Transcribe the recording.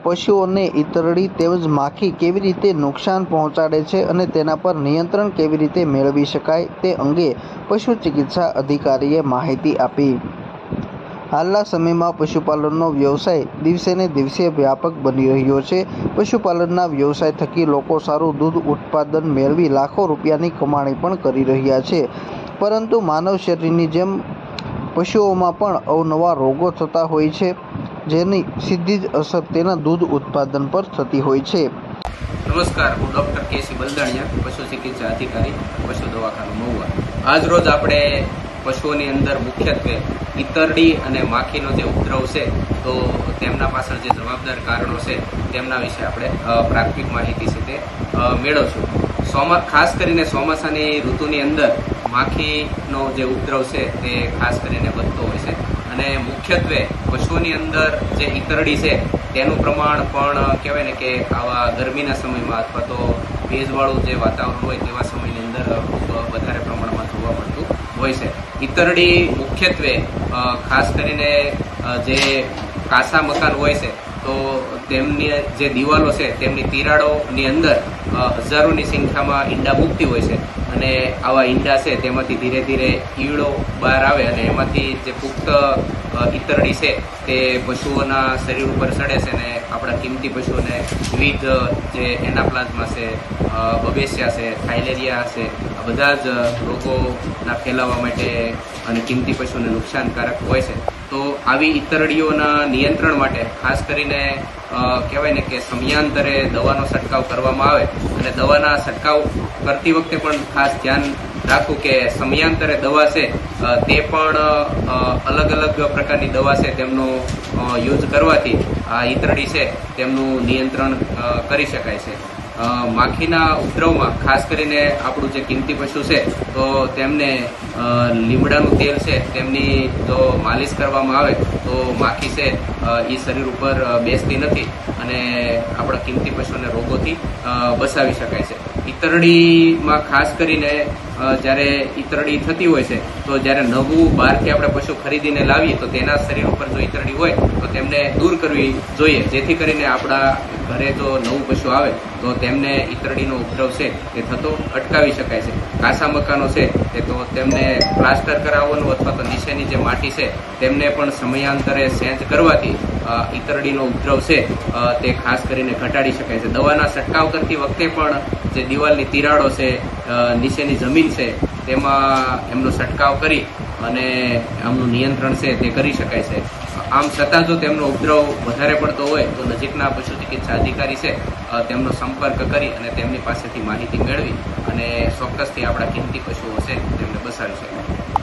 પશુઓને ઈતરડી તેમજ માખી કેવી રીતે નુકસાન પહોંચાડે છે અને તેના પર નિયંત્રણ કેવી રીતે મેળવી શકાય તે અંગે પશુ ચિકિત્સા અધિકારીએ માહિતી આપી। હાલના સમયમાં પશુપાલનનો વ્યવસાય દિવસે ને દિવસે વ્યાપક બની રહ્યો છે। પશુપાલનના વ્યવસાય થકી લોકો સારું દૂધ ઉત્પાદન મેળવી લાખો રૂપિયાની કમાણી પણ કરી રહ્યા છે, પરંતુ માનવ શરીરની જેમ પશુઓમાં પણ અવનવા રોગો થતા હોય છે, જેની સીધી જ અસર તેના દૂધ ઉત્પાદન પર થતી હોય છે। નમસ્કાર, હું ડૉક્ટર કેસી બલદાણિયા, પશુ ચિકિત્સા અધિકારી, પશુ દવાખાનું મહુવા। આજ રોજ આપણે પશુઓની અંદર મુખ્યત્વે ઈતરડી અને માખીનો જે ઉપદ્રવ છે તો તેમના પાછળ જે જવાબદાર કારણો છે તેમના વિશે આપણે પ્રાથમિક માહિતી છે તે મેળવશું। ખાસ કરીને ચોમાસાની ઋતુની અંદર માખીનો જે ઉપદ્રવ છે તે ખાસ કરીને વધતો હોય છે અને મુખ્યત્વે પશુઓની અંદર જે ઈતરડી છે તેનું પ્રમાણ પણ કહેવાય ને કે આવા ગરમીના સમયમાં અથવા તો ભેજવાળું જે વાતાવરણ હોય તેવા સમયની અંદર ખૂબ વધારે પ્રમાણમાં જોવા મળતું હોય છે। ઈતરડી મુખ્યત્વે ખાસ કરીને જે કાચા મકાન હોય છે તો તેમની જે દિવાલો છે તેમની તિરાડોની અંદર હજારોની સંખ્યામાં ઈંડા મૂકતી હોય છે અને આવા ઈંડા છે તેમાંથી ધીરે ધીરે ઈયળો બહાર આવે અને એમાંથી જે પુખ્ત ઈતરડી છે તે પશુઓના શરીર ઉપર ચડે છે અને આપણા કિંમતી પશુઓને વિવિધ જે એનાપ્લાઝમા છે, બબેસિયા છે, થાઇલેરિયા છે, આ બધા જ રોગોના ફેલાવા માટે અને કિંમતી પશુઓને નુકસાનકારક હોય છે। તો આવી ઈતરડીઓના નિયંત્રણ માટે ખાસ કરીને કહેવાય ને કે સમયાંતરે દવાનો છંટકાવ કરવામાં આવે અને દવાના છંટકાવ કરતી વખતે પણ ખાસ ધ્યાન રાખવું કે સમયાંતરે દવા છે તે પણ અલગ અલગ પ્રકારની દવા છે તેમનો યુઝ કરવાથી આ ઈતરડી છે તેમનું નિયંત્રણ કરી શકાય છે। માખીના ઉપદ્રવમાં ખાસ કરીને આપણું જે કિંમતી પશુ છે તો તેમને લીમડાનું તેલ છે તેમની જો માલિશ કરવામાં આવે તો માખી છે એ શરીર ઉપર બેસતી નથી અને આપણા કિંમતી પશુને રોગોથી બચાવી શકાય છે। ઈતરડીમાં ખાસ કરીને જ્યારે ઈતરડી થતી હોય છે તો જ્યારે નવું બહારથી આપણે પશુ ખરીદીને લાવીએ તો તેના શરીર ઉપર જો ઈતરડી હોય તો તેમને દૂર કરવી જોઈએ, જેથી કરીને આપણા ઘરે જો નવું પશુ આવે તો તેમને ઈતરડીનો ઉપદ્રવ છે તે થતો અટકાવી શકાય છે। કાચા મકાનો છે તે તો તેમને પ્લાસ્ટર કરાવવાનું અથવા તો નીચેની જે માટી છે તેમને પણ સમયાંતરે ચેન્જ કરવાથી ઈતરડીનો ઉપદ્રવ છે તે ખાસ કરીને ઘટાડી શકાય છે। દવાના છંટકાવ કરતી વખતે પણ જે દિવાલની તિરાડો છે, નીચેની જમીન છે તેમાં એમનો છંટકાવ કરી અને આમનું નિયંત્રણ છે તે કરી શકાય છે। આમ છતાં જો તેમનો ઉપદ્રવ વધારે પડતો હોય તો નજીકના પશુ ચિકિત્સા અધિકારી છે તેમનો સંપર્ક કરી અને તેમની પાસેથી માહિતી મેળવી અને ચોક્કસથી આપણા કિંમતી પશુઓ છે તેમને બચાવી શકાય।